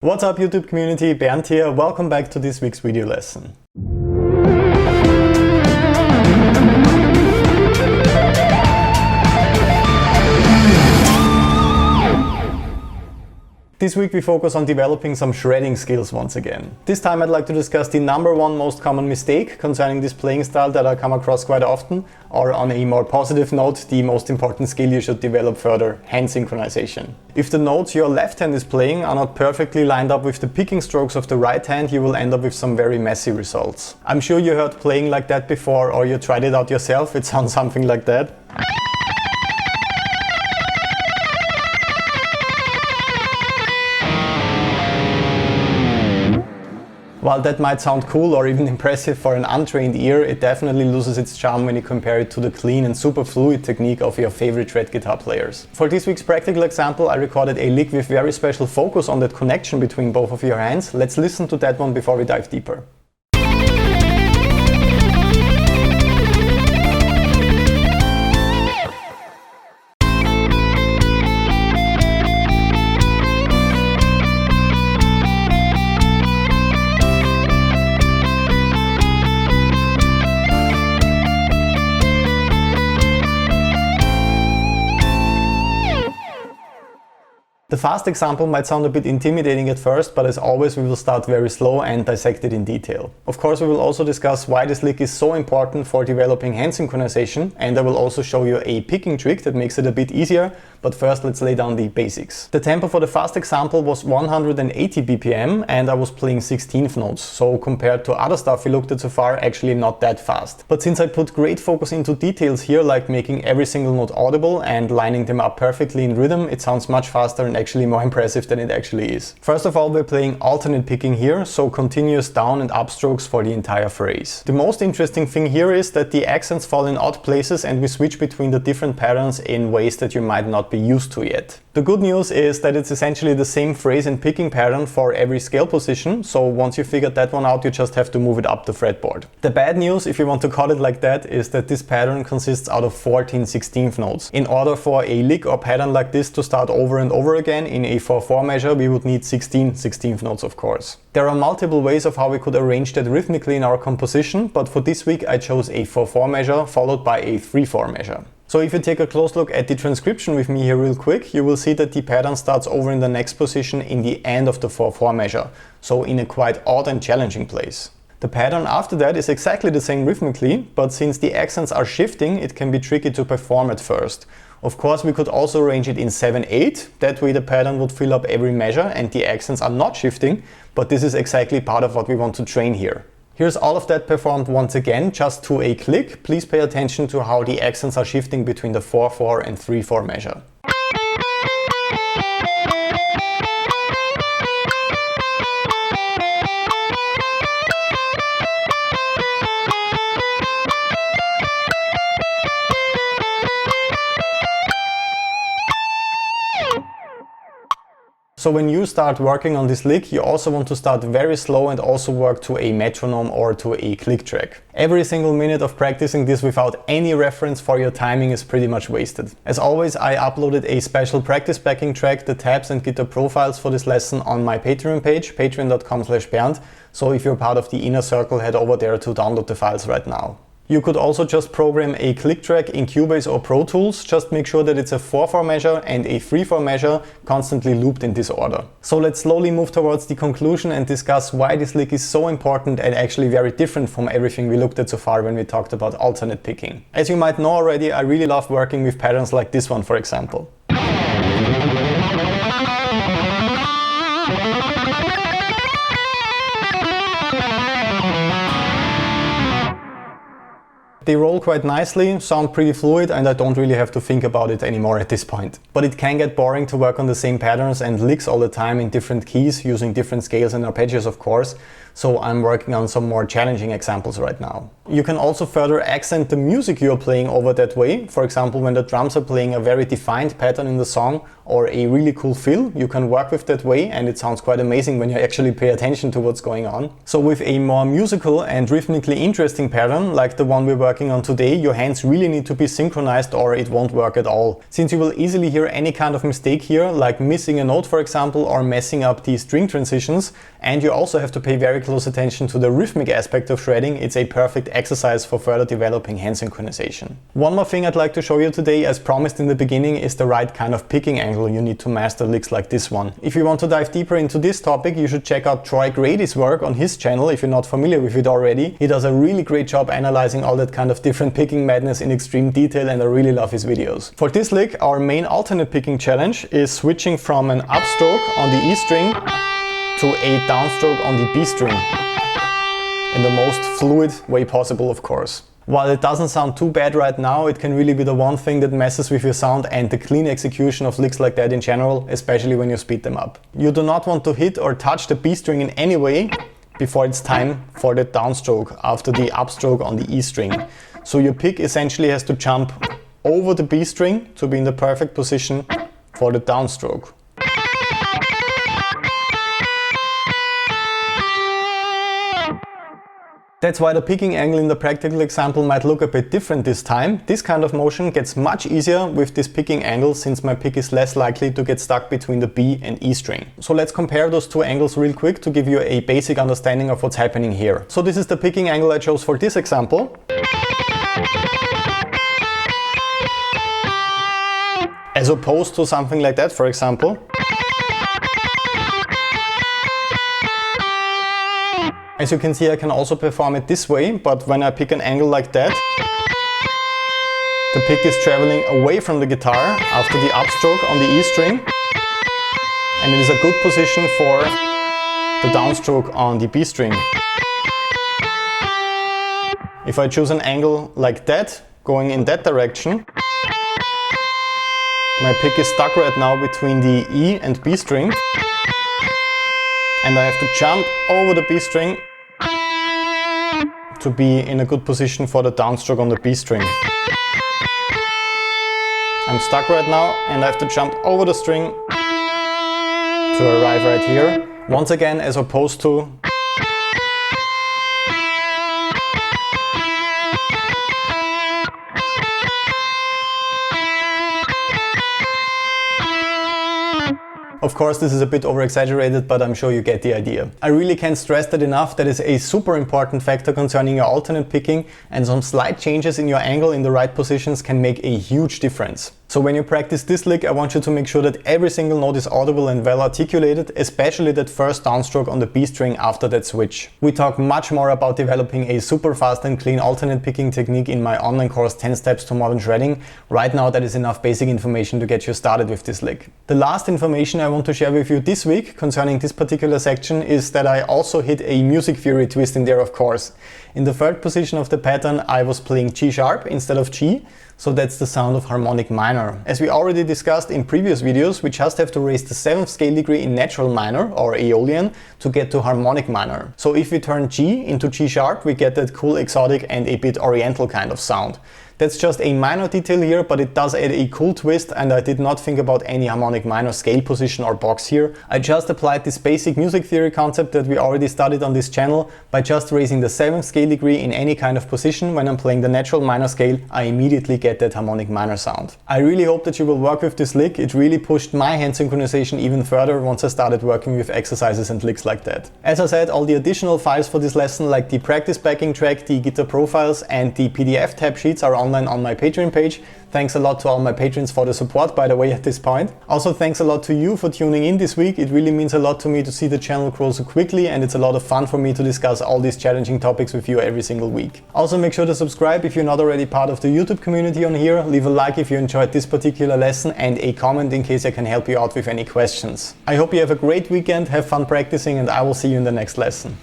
What's up YouTube community, Bernd here, welcome back to this week's video lesson. This week we focus on developing some shredding skills once again. This time I'd like to discuss the number one most common mistake concerning this playing style that I come across quite often, or on a more positive note, the most important skill you should develop further, hand synchronization. If the notes your left hand is playing are not perfectly lined up with the picking strokes of the right hand, you will end up with some very messy results. I'm sure you heard playing like that before, or you tried it out yourself, it sounds something like that. While that might sound cool or even impressive for an untrained ear, it definitely loses its charm when you compare it to the clean and super fluid technique of your favorite shred guitar players. For this week's practical example, I recorded a lick with very special focus on that connection between both of your hands. Let's listen to that one before we dive deeper. The fast example might sound a bit intimidating at first, but as always we will start very slow and dissect it in detail. Of course we will also discuss why this lick is so important for developing hand synchronization, and I will also show you a picking trick that makes it a bit easier, but first let's lay down the basics. The tempo for the fast example was 180 BPM and I was playing 16th notes, so compared to other stuff we looked at so far, actually not that fast. But since I put great focus into details here, like making every single note audible and lining them up perfectly in rhythm, it sounds much faster and actually more impressive than it actually is. First of all, we're playing alternate picking here, so continuous down and up strokes for the entire phrase. The most interesting thing here is that the accents fall in odd places and we switch between the different patterns in ways that you might not be used to yet. The good news is that it's essentially the same phrase and picking pattern for every scale position, so once you figured that one out, you just have to move it up the fretboard. The bad news, if you want to call it like that, is that this pattern consists out of 14 16th notes. In order for a lick or pattern like this to start over and over again in a 4/4 measure, we would need 16 16th notes, of course. There are multiple ways of how we could arrange that rhythmically in our composition, but for this week I chose a 4/4 measure followed by a 3/4 measure. So if you take a close look at the transcription with me here real quick, you will see that the pattern starts over in the next position in the end of the 4/4 measure, so in a quite odd and challenging place. The pattern after that is exactly the same rhythmically, but since the accents are shifting, it can be tricky to perform at first. Of course, we could also arrange it in 7/8, that way the pattern would fill up every measure and the accents are not shifting, but this is exactly part of what we want to train here. Here's all of that performed once again, just to a click. Please pay attention to how the accents are shifting between the 4/4 and 3/4 measure. So when you start working on this lick, you also want to start very slow and also work to a metronome or to a click track. Every single minute of practicing this without any reference for your timing is pretty much wasted. As always, I uploaded a special practice backing track, the tabs and guitar profiles for this lesson on my Patreon page, patreon.com/Bernd. So if you're part of the inner circle, head over there to download the files right now. You could also just program a click track in Cubase or Pro Tools, just make sure that it's a 4/4 measure and a 3/4 measure constantly looped in this order. So let's slowly move towards the conclusion and discuss why this lick is so important and actually very different from everything we looked at so far when we talked about alternate picking. As you might know already, I really love working with patterns like this one, for example. They roll quite nicely, sound pretty fluid, and I don't really have to think about it anymore at this point. But it can get boring to work on the same patterns and licks all the time in different keys, using different scales and arpeggios of course. so I'm working on some more challenging examples right now. You can also further accent the music you're playing over that way. For example, when the drums are playing a very defined pattern in the song or a really cool fill, you can work with that way, and it sounds quite amazing when you actually pay attention to what's going on. So with a more musical and rhythmically interesting pattern like the one we're working on today, your hands really need to be synchronized or it won't work at all. Since you will easily hear any kind of mistake here, like missing a note for example, or messing up the string transitions, and you also have to pay very close attention to the rhythmic aspect of shredding, it's a perfect exercise for further developing hand synchronization. One more thing I'd like to show you today, as promised in the beginning, is the right kind of picking angle you need to master licks like this one. If you want to dive deeper into this topic, you should check out Troy Grady's work on his channel if you're not familiar with it already. He does a really great job analyzing all that kind of different picking madness in extreme detail, and I really love his videos. For this lick, our main alternate picking challenge is switching from an upstroke on the E string to a downstroke on the B string, in the most fluid way possible, of course. While it doesn't sound too bad right now, it can really be the one thing that messes with your sound and the clean execution of licks like that in general, especially when you speed them up. You do not want to hit or touch the B string in any way before it's time for the downstroke after the upstroke on the E string. So your pick essentially has to jump over the B string to be in the perfect position for the downstroke. That's why the picking angle in the practical example might look a bit different this time. This kind of motion gets much easier with this picking angle, since my pick is less likely to get stuck between the B and E string. So let's compare those two angles real quick to give you a basic understanding of what's happening here. So this is the picking angle I chose for this example. As opposed to something like that, for example. As you can see, I can also perform it this way, but when I pick an angle like that, the pick is traveling away from the guitar after the upstroke on the E string, and it is a good position for the downstroke on the B string. If I choose an angle like that, going in that direction, my pick is stuck right now between the E and B string, and I have to jump over the B string to be in a good position for the downstroke on the B string. I'm stuck right now and I have to jump over the string to arrive right here. Once again, as opposed to Of course, this is a bit over-exaggerated, but I'm sure you get the idea. I really can't stress that enough. That is a super important factor concerning your alternate picking, and some slight changes in your angle in the right positions can make a huge difference. So when you practice this lick, I want you to make sure that every single note is audible and well articulated, especially that first downstroke on the B string after that switch. We talk much more about developing a super fast and clean alternate picking technique in my online course 10 Steps to Modern Shredding. Right now that is enough basic information to get you started with this lick. The last information I want to share with you this week concerning this particular section is that I also hit a music theory twist in there, of course. In the third position of the pattern I was playing G sharp instead of G. So that's the sound of harmonic minor. As we already discussed in previous videos, we just have to raise the 7th scale degree in natural minor or Aeolian to get to harmonic minor. So if we turn G into G sharp, we get that cool exotic and a bit oriental kind of sound. That's just a minor detail here, but it does add a cool twist, and I did not think about any harmonic minor scale position or box here. I just applied this basic music theory concept that we already studied on this channel. By just raising the 7th scale degree in any kind of position when I'm playing the natural minor scale, I immediately get that harmonic minor sound. I really hope that you will work with this lick. It really pushed my hand synchronization even further once I started working with exercises and licks like that. As I said, all the additional files for this lesson, like the practice backing track, the guitar profiles and the PDF tab sheets, are online on my Patreon page. Thanks a lot to all my patrons for the support, by the way, at this point. Also, thanks a lot to you for tuning in this week. It really means a lot to me to see the channel grow so quickly, and it's a lot of fun for me to discuss all these challenging topics with you every single week. Also, make sure to subscribe if you're not already part of the YouTube community on here. Leave a like if you enjoyed this particular lesson, and a comment in case I can help you out with any questions. I hope you have a great weekend, have fun practicing, and I will see you in the next lesson.